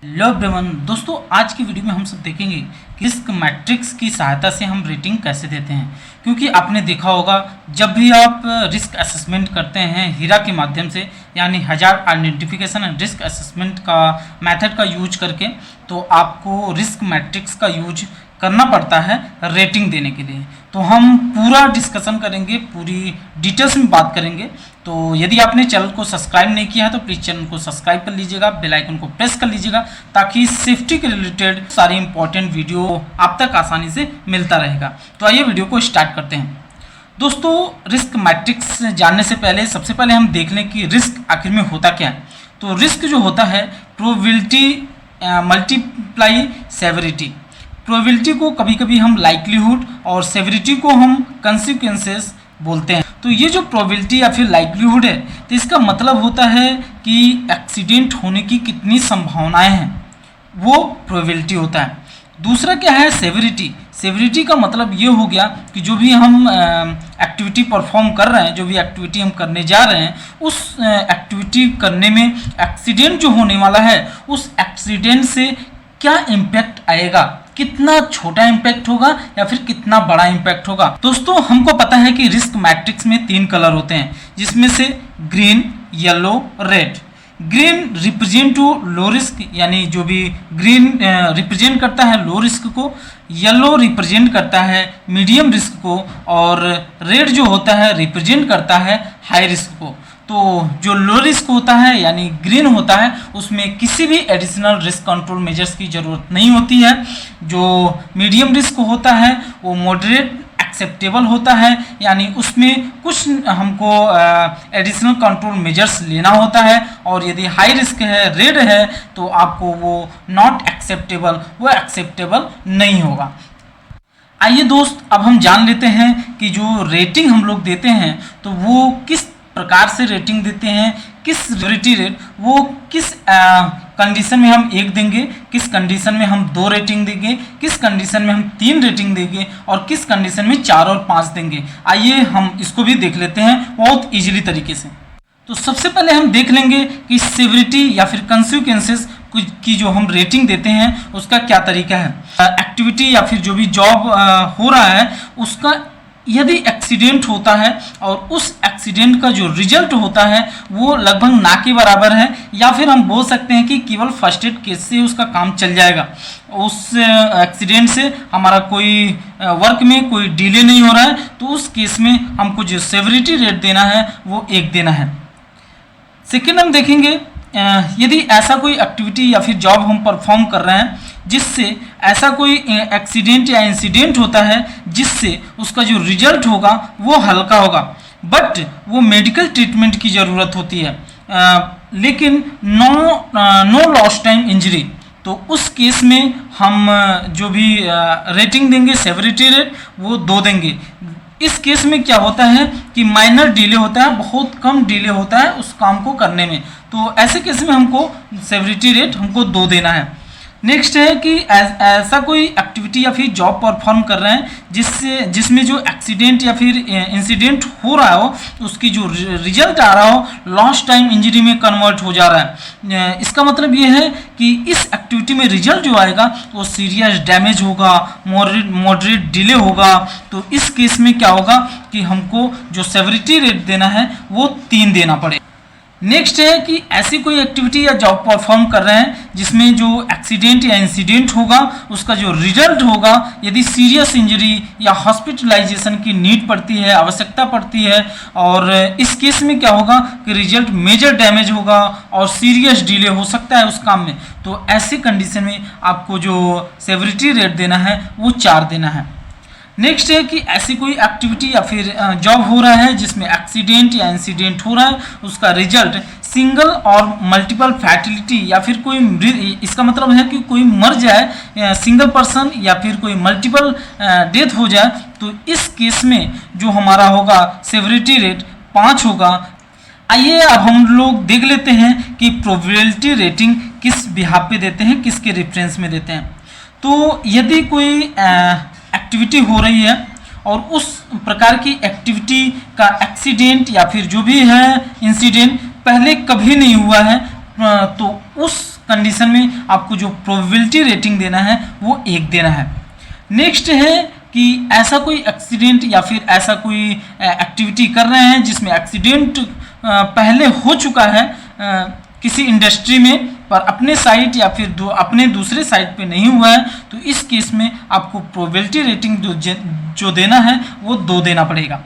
Hello everyone दोस्तों, आज की वीडियो में हम सब देखेंगे कि रिस्क मैट्रिक्स की सहायता से हम रेटिंग कैसे देते हैं। क्योंकि आपने देखा होगा, जब भी आप रिस्क असेसमेंट करते हैं हीरा के माध्यम से, यानी hazard identification and risk assessment का मेथड का यूज करके, तो आपको रिस्क मैट्रिक्स का यूज करना पड़ता है रेटिंग देने के लिए। तो हम पूरा डिस्कशन करेंगे, पूरी डिटेल्स में बात करेंगे। तो यदि आपने चैनल को सब्सक्राइब नहीं किया है तो प्लीज़ चैनल को सब्सक्राइब कर लीजिएगा, बेल आइकन को प्रेस कर लीजिएगा, ताकि सेफ्टी के रिलेटेड सारी इंपॉर्टेंट वीडियो आप तक आसानी से मिलता रहेगा। तो आइए वीडियो को स्टार्ट करते हैं। दोस्तों, रिस्क मैट्रिक्स जानने से पहले सबसे पहले हम देख लें कि रिस्क आखिर में होता क्या है। तो रिस्क जो होता है प्रोबेबिलिटी मल्टीप्लाई सेवरिटी। प्रोबेबिलिटी को कभी कभी हम लाइक्लीहुड और सेवरिटी को हम कंसिक्वेंसेस बोलते हैं। तो ये जो प्रोबेबिलिटी या फिर लाइक्लीहुड है, तो इसका मतलब होता है कि एक्सीडेंट होने की कितनी संभावनाएं हैं, वो प्रोबेबिलिटी होता है। दूसरा क्या है, सेवरिटी। सेवरिटी का मतलब ये हो गया कि जो भी हम एक्टिविटी परफॉर्म कर रहे हैं, जो भी एक्टिविटी हम करने जा रहे हैं, उस एक्टिविटी करने में एक्सीडेंट जो होने वाला है, उस एक्सीडेंट से क्या इम्पैक्ट आएगा, कितना छोटा इम्पैक्ट होगा या फिर कितना बड़ा इम्पैक्ट होगा। दोस्तों, हमको पता है कि रिस्क मैट्रिक्स में 3 कलर होते हैं, जिसमें से green, yellow, red. Green represent to low risk, यानी जो भी ग्रीन रिप्रेजेंट करता है लो रिस्क को, येलो रिप्रेजेंट करता है मीडियम रिस्क को, और रेड जो होता है रिप्रेजेंट करता है हाई रिस्क को। तो जो लो रिस्क होता है यानी ग्रीन होता है, उसमें किसी भी एडिशनल रिस्क कंट्रोल मेजर्स की ज़रूरत नहीं होती है। जो मीडियम रिस्क होता है वो मॉडरेट एक्सेप्टेबल होता है, यानी उसमें कुछ हमको एडिशनल कंट्रोल मेजर्स लेना होता है। और यदि हाई रिस्क है, रेड है, तो आपको वो नॉट एक्सेप्टेबल, वो एक्सेप्टेबल नहीं होगा। आइए दोस्त, अब हम जान लेते हैं कि जो रेटिंग हम लोग देते हैं, तो वो किस प्रकार से रेटिंग देते हैं, किस सेवरिटी रेट, वो किस कंडीशन में हम 1 देंगे, किस कंडीशन में हम 2 रेटिंग देंगे, किस कंडीशन में हम 3 रेटिंग देंगे, और किस कंडीशन में 4 और 5 देंगे। आइए हम इसको भी देख लेते हैं बहुत इजीली तरीके से। तो सबसे पहले हम देख लेंगे कि सेवरिटी या फिर कंसिक्वेंसेस की जो हम रेटिंग देते हैं उसका क्या तरीका है। एक्टिविटी या फिर जो भी जॉब हो रहा है, उसका यदि एक्सीडेंट होता है और उस एक्सीडेंट का जो रिजल्ट होता है वो लगभग ना के बराबर है, या फिर हम बोल सकते हैं कि केवल फर्स्ट एड केस से उसका काम चल जाएगा, उस एक्सीडेंट से हमारा कोई वर्क में कोई डिले नहीं हो रहा है, तो उस केस में हमको जो सेवरिटी रेट देना है वो 1 देना है। सेकेंड हम देखेंगे, यदि ऐसा कोई एक्टिविटी या फिर जॉब हम परफॉर्म कर रहे हैं जिससे ऐसा कोई एक्सीडेंट या इंसिडेंट होता है जिससे उसका जो रिजल्ट होगा वो हल्का होगा, बट वो मेडिकल ट्रीटमेंट की ज़रूरत होती है, लेकिन नो लॉस्ट टाइम इंजरी, तो उस केस में हम जो भी रेटिंग देंगे सेवरिटी रेट वो 2 देंगे। इस केस में क्या होता है कि माइनर डिले होता है, बहुत कम डिले होता है उस काम को करने में, तो ऐसे केस में हमको सेवरिटी रेट हमको 2 देना है। नेक्स्ट है कि ऐसा कोई एक्टिविटी या फिर जॉब परफॉर्म कर रहे हैं जिसमें जो एक्सीडेंट या फिर इंसिडेंट हो रहा हो, उसकी जो रिजल्ट आ रहा हो लॉस्ट टाइम इंजरी में कन्वर्ट हो जा रहा है। इसका मतलब ये है कि इस एक्टिविटी में रिजल्ट जो आएगा वो सीरियस डैमेज होगा, मॉडरेट डिले होगा। तो इस केस में क्या होगा कि हमको जो सेवरिटी रेट देना है वो 3 देना पड़ेगा। नेक्स्ट है कि ऐसी कोई एक्टिविटी या जॉब परफॉर्म कर रहे हैं जिसमें जो एक्सीडेंट या इंसिडेंट होगा उसका जो रिजल्ट होगा, यदि सीरियस इंजरी या हॉस्पिटलाइजेशन की नीड पड़ती है, आवश्यकता पड़ती है, और इस केस में क्या होगा कि रिजल्ट मेजर डैमेज होगा और सीरियस डिले हो सकता है उस काम में, तो ऐसी कंडीशन में आपको जो सेवरिटी रेट देना है वो 4 देना है। नेक्स्ट है कि ऐसी कोई एक्टिविटी या फिर जॉब हो रहा है जिसमें एक्सीडेंट या इंसिडेंट हो रहा है, उसका रिजल्ट सिंगल और मल्टीपल फैटिलिटी या फिर कोई, इसका मतलब है कि कोई मर जाए सिंगल पर्सन या फिर कोई मल्टीपल डेथ हो जाए, तो इस केस में जो हमारा होगा सेवरिटी रेट 5 होगा। आइए अब हम लोग देख लेते हैं कि प्रोबेबिलिटी रेटिंग किस बिहाफ पे देते हैं, किसके रेफरेंस में देते हैं। तो यदि कोई एक्टिविटी हो रही है और उस प्रकार की एक्टिविटी का एक्सीडेंट या फिर जो भी है इंसिडेंट पहले कभी नहीं हुआ है, तो उस कंडीशन में आपको जो प्रोबेबिलिटी रेटिंग देना है वो 1 देना है। नेक्स्ट है कि ऐसा कोई एक्सीडेंट या फिर ऐसा कोई एक्टिविटी कर रहे हैं जिसमें एक्सीडेंट पहले हो चुका है किसी इंडस्ट्री में, पर अपने साइट या फिर अपने दूसरे साइट पे नहीं हुआ है, तो इस केस में आपको प्रोबेबिलिटी रेटिंग जो देना है वो 2 देना पड़ेगा।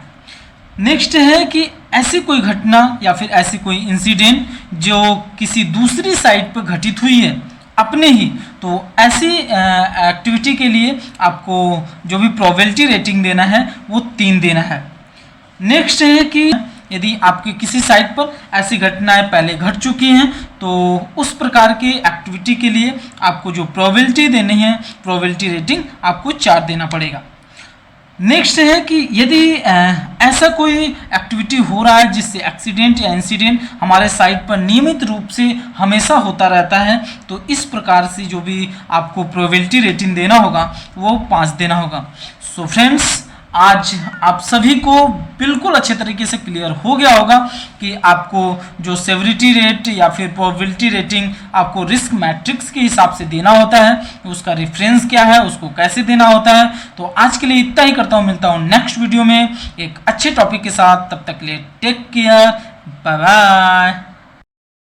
नेक्स्ट है कि ऐसी कोई घटना या फिर ऐसी कोई इंसिडेंट जो किसी दूसरी साइट पर घटित हुई है अपने ही, तो ऐसी एक्टिविटी के लिए आपको जो भी प्रोबेबिलिटी रेटिंग देना है वो 3 देना है। नेक्स्ट है कि यदि आपकी किसी साइट पर ऐसी घटनाएं पहले घट चुकी हैं तो उस प्रकार की एक्टिविटी के लिए आपको जो प्रोबेबिलिटी देनी है, प्रोबेबिलिटी रेटिंग आपको 4 देना पड़ेगा। नेक्स्ट है कि यदि ऐसा कोई एक्टिविटी हो रहा है जिससे एक्सीडेंट या इंसिडेंट हमारे साइट पर नियमित रूप से हमेशा होता रहता है, तो इस प्रकार से जो भी आपको प्रोबेबिलिटी रेटिंग देना होगा वो 5 देना होगा। सो फ्रेंड्स, आज आप सभी को बिल्कुल अच्छे तरीके से क्लियर हो गया होगा कि आपको जो सेवरिटी रेट या फिर प्रोबेबिलिटी रेटिंग आपको रिस्क मैट्रिक्स के हिसाब से देना होता है, उसका रेफरेंस क्या है, उसको कैसे देना होता है। तो आज के लिए इतना ही करता हूँ, मिलता हूँ नेक्स्ट वीडियो में एक अच्छे टॉपिक के साथ। तब तक के लिए टेक केयर, बाय बाय।